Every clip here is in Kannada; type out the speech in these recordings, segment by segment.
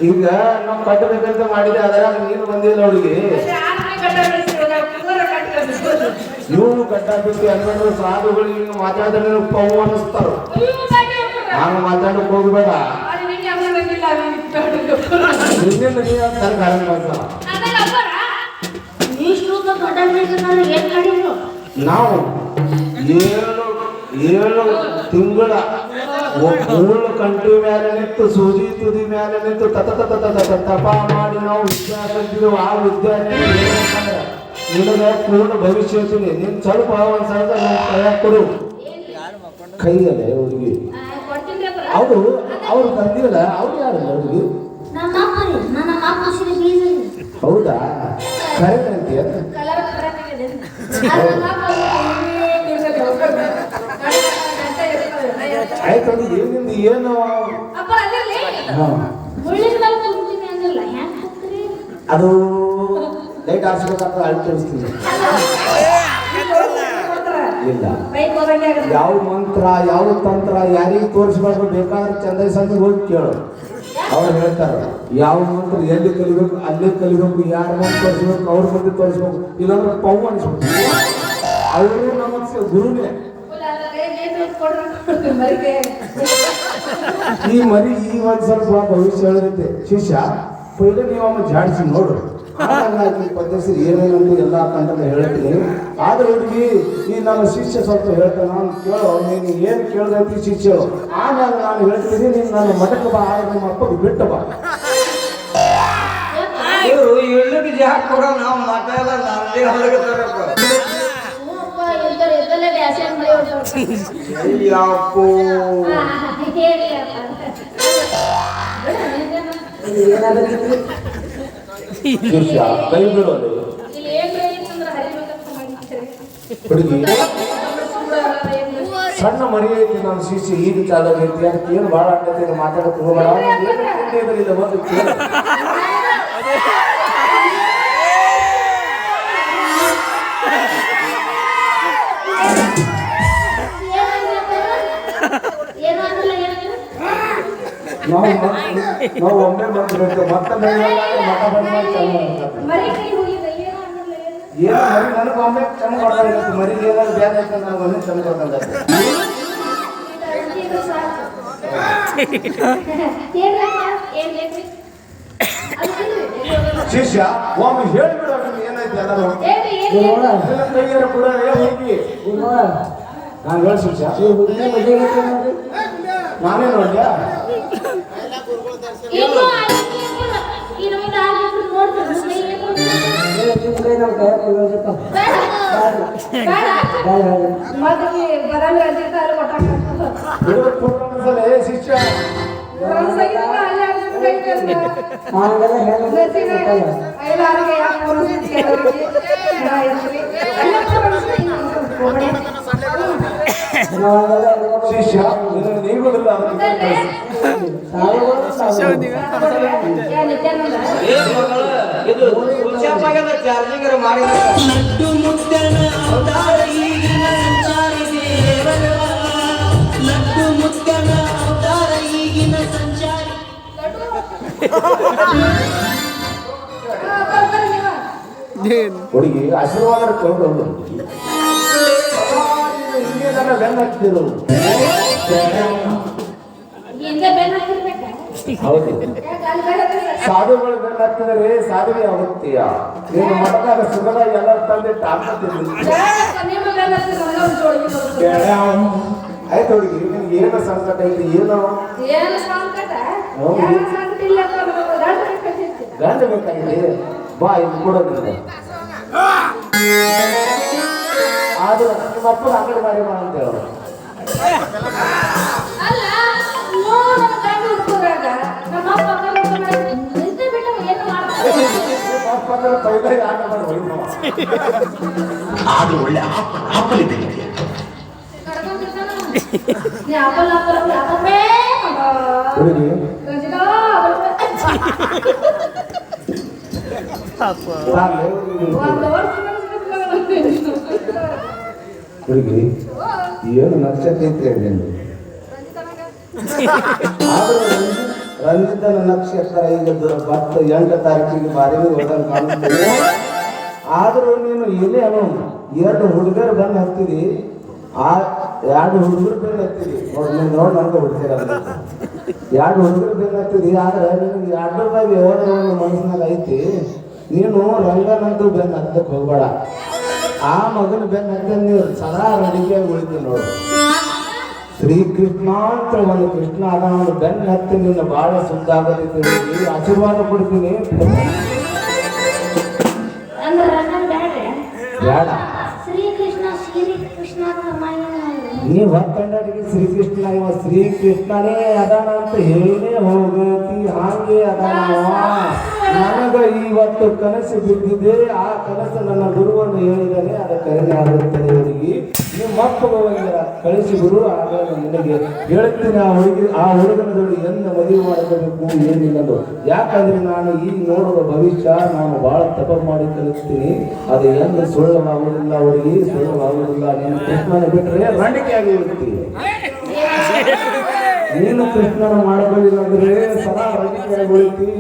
ಈಗ ನಾವು ಕಟ್ಟಬೇಕಂತ ಮಾಡಿದ್ರೆ ಅದರಾಗ ನೀನು ಬಂದಿಲ್ಲ ಅವಳಿಗೆ ಇವನು ಕಟ್ಟಾಕಿ ಅನ್ಕೊಂಡ್ರೆ ಸಾಧುಗಳಿಗೆ ಮಾತಾಡಿದ್ರೆ ಪವು ಅನ್ನಿಸ್ತಾರ ನಾನು ಮಾತಾಡಕ್ ಹೋಗ್ಬೇಡ ನಾವು 7 ತಿಂಗಳ ಮೂಳು ಕಂಟಿ ಮೇಲೆ ನಿಂತು ಸೂಜಿ ತುದಿ ಮೇಲೆ ನಿಂತು ತಪ ಮಾಡಿ ನಾವು ವಿದ್ಯಾ ಕಲ್ತಿದ್ದೆವು. ಆ ವಿದ್ಯಾರ್ಥಿ ನಿನಗೆ ಪೂರ್ಣ ಭವಿಷ್ಯ ಇರ್ತೀನಿ. ನೀನು ಸ್ವಲ್ಪ ಒಂದ್ಸಲ ಕೈ ಕೊಡು ಕೈಯಲ್ಲೇ ಹುಡುಗಿ ಅವ್ರು ತಂದಿಲ್ಲ. ಅವ್ರು ಯಾರಲ್ಲ ಹುಡುಗಿ? ಹೌದಾ? ಕರೆಕ್ಟ್ ಅಂತೀಯ? ಆಯ್ತು. ಅದು ಏನಿಂದ ಏನು ಅದು ಲೈಟ್ ಆರಿಸ್ಬೇಕಂತ ಅಳ್ಳಿ ತೋರಿಸ್ತೀನಿ. ಇಲ್ಲ ಯಾವ ಮಂತ್ರ ಯಾವ ತಂತ್ರ ಯಾರಿಗೆ ತೋರಿಸ್ಬಾರ್ದು ಬೇಕಾದ್ರೆ ಚಂದ್ರ ಸಂತ ಹೋಗಿ ಕೇಳು. ಅವ್ರು ಹೇಳ್ತಾರೆ ಯಾವ ಮಂತ್ರ ಎಲ್ಲಿ ಕಲಿಬೇಕು ಅಲ್ಲೇ ಕಲಿಬೇಕು, ಯಾರ ಮಂತ್ರ ತೋರಿಸ್ಬೇಕು ಅವ್ರ ಮಂದಿ ತೋರಿಸ್ಬೇಕು, ಇಲ್ಲಾಂದ್ರೆ ಪವು ಅನಿಸ್ಬೇಕು. ಅವರು ನಮ್ಮ ಗುರುನೇ. ಈ ಮರಿ ಈ ಒಂದ್ ಸ್ವಲ್ಪ ಭವಿಷ್ಯ ಹೇಳಿರುತ್ತೆ. ಶಿಷ್ಯ ಪೈಲೆ ನೀವು ಅಮ್ಮ ಜಾಡಿಸಿ ನೋಡು, ಪದ್ಧತಿ ಏನೇನಂದು ಎಲ್ಲ ಕಂಡಲ್ಲಿ ಹೇಳ್ತೀನಿ. ಆದ್ರೆ ಹುಡುಗಿ ಈ ನಮ್ಮ ಶಿಷ್ಯ ಸ್ವಲ್ಪ ಹೇಳ್ತಾನೆ, ನಾನು ಕೇಳೋ ನೀನು ಏನು ಕೇಳ್ದೈತಿ ಶಿಷ್ಯ ಆಮೇಲೆ ನಾನು ಹೇಳ್ತೀನಿ. ನೀನು ನನ್ನ ಮಠಕ್ಕೆ ಬಾ, ನಿಮ್ಮ ಅಪ್ಪಗೆ ಬಿಟ್ಟು ಬಾ. ಇವರು ಎಳ್ಳಕ್ಕೆ ಜಾಕ್ ಕೊಡ ನಾವು ಮಾತಾಡಲ್ಲ, ನಾವೇ ಹೊರಗೆ ತರಬೇಕು. ಕೈ ಬಿಡೋದು ಹುಡುಗಿ ಸಣ್ಣ ಮರಿ ಐತಿ. ನಾನು ಶಿಷ್ಯ ಈಗ ಚಾಲು ಐತಿ ಅದಕ್ಕೆ ಏನು ಭಾಳ ಆಗ್ತೈತಿ ಮಾತಾಡಕ್ಕೆ ಹೋಗಬೇಡ. ಬಂದು ನಾವು ಒಮ್ಮೆ ಬಂದ್ಬಿಟ್ಟು ಮತ್ತೆ ಮಠ ಬಂದ ಏನು ಮರಿ ನನಗೆ ಒಮ್ಮೆ ಚಂದ ಕೊಡ್ತಾರೆ. ಮರಿ ಏನಾದ್ರು ಬ್ಯಾದ ಐತೆ ನನಗೆ ಒಮ್ಮೆ ಚಂದ ಕೊಡ್ತಾರೆ. ಶಿಷ್ಯ ಒಮ್ಮೆ ಹೇಳ್ಬಿಡ ಏನೈತೆ ಎಲ್ಲರೂ ಕೈಯಾರ ಕೂಡ ಹೋಗಿ ನಾನು ಹೇಳಿ ಶಿಷ್ಯ ನಾನೇ ನೋಡ್ಯಾ ಶಿಷ್ಯ ಶಿಷ್ಯ ನೀಗುದಿಲ್ಲ ಹುಡುಗಿ ಆಶೀರ್ವಾದ ತಗೊಂಡು ಹಿಂಗೆ ನನ್ನ ಬೆನ್ನ ಹತ್ತಿರು ಹೌದು ಸಾಧುಗಳು ಬೆನ್ನ ಹತ್ತಿದರೆ ಸಾಧುವೆ ಆಗುತ್ತೀಯ ನೀನು ಮಠದಾಗ ಸುಗದ ಎಲ್ಲ ತಂದೆ ಆಯ್ತು ಹುಡುಗಿ ನಿನ್ಗೆ ಏನು ಸಂಕಟ ಐತಿ ಏನು ಗಂಡ ಬೇಕಾಗಿದೆ ಬಾ ಇದು ಕೊಡೋದಿಲ್ಲ ಆದ್ರೆ ನಿಮ್ಮ ಅಪ್ಪನ ಅಂಗಡಿ ಮಾಡಿ ಬಾ ಅಂತ ಹೇಳೋದು ಆದ್ರೂ ಒಳ್ಳೆ ಆಪಲ್ ಹುಡುಗಿ ಏನು ನಕ್ಷತ್ರ ಐತೆ ಆದ್ರೂ ರಂಜಿತನ ನಕ್ಷತ್ರ ಈಗ 8 ತಾರೀಕಿಗೆ ಬಾರಿ ಹೋದಂಗೆ ಕಾಣುತ್ತದೆ. ಆದ್ರೂ ನೀನು ಏನೇ ಅನ್ನೋ 2 ಹುಡುಗರು ಬಂದು ಹತ್ತಿರಿ ಆ 2 ಹುಡುಗರು ಬೆನ್ನು ಹತ್ತಿರಿ ನೋಡಿ ನನಗೆ ಹುಡ್ತೀರ 2 ಹುಡುಗರು ಬೆನ್ನು ಹತ್ತಿರಿ ಆದ್ರೆ ನಿನಗೆ 2 ಬಗ್ಗೆ ಹೋದ್ರೆ ಒಂದು ಮನಸ್ಸಿನಾಗ ಐತಿ ನೀನು ರಂಗನಂತೂ ಬೆನ್ನು ಹತ್ತಕ್ಕೆ ಹೋಗ್ಬೇಡ ಆ ಮಗನ ಬೆನ್ನು ಹತ್ತ ನೀವು ಸದಾ ರೆಡಿಯಾಗಿ ಉಳಿತೀವಿ ನೋಡು ಶ್ರೀಕೃಷ್ಣ ಅಂತ ಒಂದು ಕೃಷ್ಣ ಅದ ಒಂದು ಬೆನ್ನ ಹತ್ತಿ ನಿನ್ನ ಬಹಳ ಸುದ್ದ ಆಗತೈತಿ ಆಶೀರ್ವಾದ ಕೊಡ್ತೀನಿ ಬೇಡ ನೀವು ಹೊತ್ತಂಡಿಗೆ ಶ್ರೀಕೃಷ್ಣ ಇವ ಶ್ರೀಕೃಷ್ಣನೇ ಅದಾನ ಅಂತ ಹೇಳೇ ಹೋಗತಿ ಹಾಗೆ ಅದಾನ ನನಗ ಇವತ್ತು ಕನಸು ಬಿದ್ದಿದೆ ಆ ಕನಸು ನನ್ನ ಗುರುವನ್ನು ಹೇಳಿದರೆ ಅದ ಕರೆನೆ ಆಗುತ್ತದೆ ಹುಡುಗಿ ನೀವು ಮಕ್ಕಳು ಕಳಿಸಿ ಗುರು ಆಗ ನಿನಗೆ ಹೇಳ್ತೀನಿ ಆ ಹುಡುಗನ ಜೋಡಿ ಎಂದ ಮದುವೆ ಮಾಡ್ಕೋಬೇಕು ಏನಿಲ್ಲದು ಯಾಕಂದ್ರೆ ನಾನು ಈಗ ನೋಡುವ ಭವಿಷ್ಯ ನಾನು ಬಹಳ ತಪ ಮಾಡಿ ಕಲಿಸ್ತೀನಿ ಅದು ಎಂದು ಸುಳ್ಳವಾಗುವುದಿಲ್ಲ ಹುಡುಗಿ ಸುಳ್ಳವಾಗುವುದಿಲ್ಲ ನೀನು ಕೃಷ್ಣನ ಬಿಟ್ಟರೆ ರಂಡಿಕೆಯಾಗಿ ಇರ್ತೀವಿ ನೀನು ಕೃಷ್ಣನ ಮಾಡಬಲ್ಲಿಲ್ಲಂದ್ರೆ ಸದಾ ರಂಡಿಕೆಯಾಗಿ ಉಳಿತೀವಿ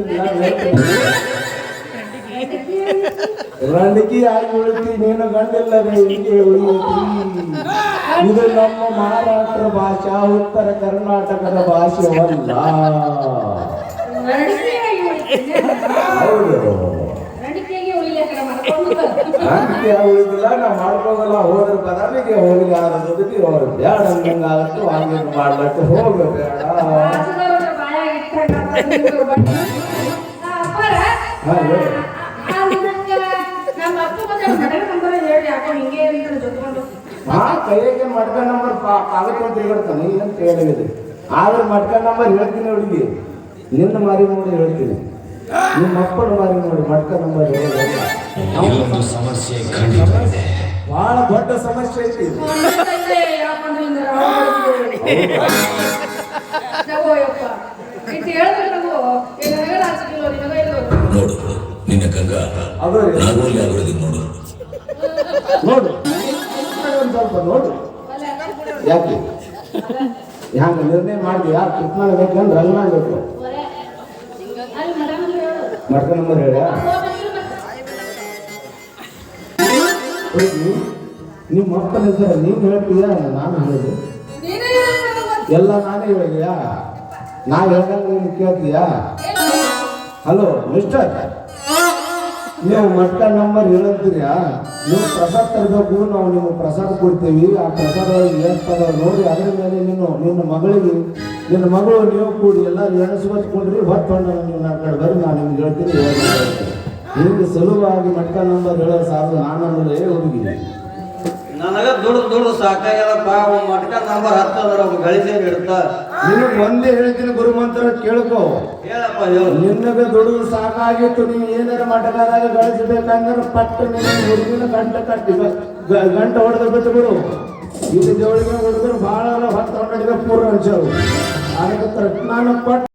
ರಂಡಿಕೆ ಆಗಿ ಉಳಿತಿ ನೀನು ಗಂಡಿಲ್ಲದೆ ಹೀಗೆ ಉಳಿಯುತ್ತಿ ಇದು ನಮ್ಮ ಮಹಾರಾಷ್ಟ್ರ ಭಾಷಾ ಉತ್ತರ ಕರ್ನಾಟಕದ ಭಾಷೆಯಲ್ಲ ಹೌದು ರಂಡಿಕೆ ಉಳಿದಿಲ್ಲ ನಾವು ಮಾಡ್ಕೋದಲ್ಲ ಹೋದ್ರ ಬದಲಿಗೆ ಹೋಗಿ ಆದ ಜೊತೆಗೆ ಅವ್ರು ಬೇಡ ಅಂದಂಗಾಗತ್ತು ಹಂಗೆ ಮಾಡ್ಲಕ್ಕೆ ಹೋಗಬೇಡ ಕೈಯಾಗೆ ಮಟ್ಕ ನಂಬರ್ ಕಾಗದ ತಿರುಗಾಡ್ತಾನೆ ಅಂತ ಹೇಳಿದೆ ಆದ್ರೆ ಮಟ್ಕ ನಂಬರ್ ಹೇಳ್ತೀನಿ ಹುಡುಗಿ ನಿನ್ನ ಮಾರಿ ನೋಡಿ ಹೇಳ್ತೀನಿ ನಿಮ್ಮ ಅಪ್ಪನ ಮಾರಿ ನೋಡಿ ಮಟ್ಕ ನಂಬರ್ ಸಮಸ್ಯೆ ಬಹಳ ದೊಡ್ಡ ಸಮಸ್ಯೆ ಐತಿ ನೋಡು ನಿನ್ನ ಗಂಗ ನೋಡು ನೋಡು ಸ್ವಲ್ಪ ನೋಡು ಯಾಕೆ ಹಂಗ ನಿರ್ಣಯ ಮಾಡಿದ್ವಿ ಯಾಕೆ ಕೃಷ್ಣ ಬೇಕಂದ್ರೆ ರಂಗನ ಬೇಕು ಮಟ್ಕ ನಂಬರ್ ಹೇಳ ನಿಮ್ಮ ಅಪ್ಪನ ಹೆಸರು ನೀನು ಹೇಳ್ತೀಯ ನಾನು ಹೇಳುದು ಎಲ್ಲ ನಾನೇ ಹೇಳಿದ್ಯಾ ನಾ ಹೇಳ್ದಂಗ ನೀನು ಕೇಳ್ತೀಯಾ ಹಲೋ ಮಿಸ್ಟರ್ ನೀವು ಮಟ್ಕ ನಂಬರ್ ಹೇಳಂತೀರ್ಯಾ ನೀವು ಪ್ರಸಾದ ತರಬೇಕು ನಾವು ನಿಮಗೆ ಪ್ರಸಾದ ಕೊಡ್ತೀವಿ ಆ ಪ್ರಸಾದ ಹೇಳ್ತಾರ ನೋಡಿ ಅದ್ರ ಮೇಲೆ ನಿನ್ನ ಮಗಳು ನೀವು ಕೂಡಿ ಎಲ್ಲರೂ ಎಣಸ್ಕೊಟ್ಕೊಂಡ್ರಿ ಹೊತ್ತೊಂಡ ನೀವು ನನ್ನ ಕಡೆ ಬರ್ರಿ ನಾನು ನಿಮ್ಗೆ ಹೇಳ್ತೀನಿ ನಿಮ್ಗೆ ಸುಲಭವಾಗಿ ಮಟ್ಕ ನಂಬರ್ ಹೇಳೋ ಸಾಕು ನಾನಂದ್ರೆ ಹುಡುಗಿ ನನಗ ದುಡ್ಡು ಸಾಕಾಗ್ಯದಪ್ಪ ಮಟ್ಕ ನಂಬರ್ 10 ಅಂದ್ರೆ ಅವ್ನು ಗಳಿಸಿ ಇಡ್ತ ನಿನಗೆ ಒಂದೇ ಹೇಳ್ತೀನಿ ಗುರು ಮಂತ್ರ ಕೇಳ್ಕೋ ಹೇಳಪ್ಪ ನಿನಗೆ ದುಡಿದು ಸಾಕಾಗಿತ್ತು ನೀವು ಏನಾರ ಮಟಕದಾಗ ಗಳಿಸಬೇಕಂದ್ರೆ ಪಟ್ಟು ನಿನ್ನ ಹುಡುಗಿನ ಗಂಟೆ ಹೊಡೆದ ಬಿಟ್ಟು ಬಿಡು ಇದು ಜವಳಿಗೆ ಹುಡುಗರು ಭಾಳ ಹೊತ್ತು ಹೊರಡಿಗೆ ಪೂರ್ಣ ಅನ್ಸೋರು ಅದಕ್ಕೆ ನಾನು ಪಟ್ಟು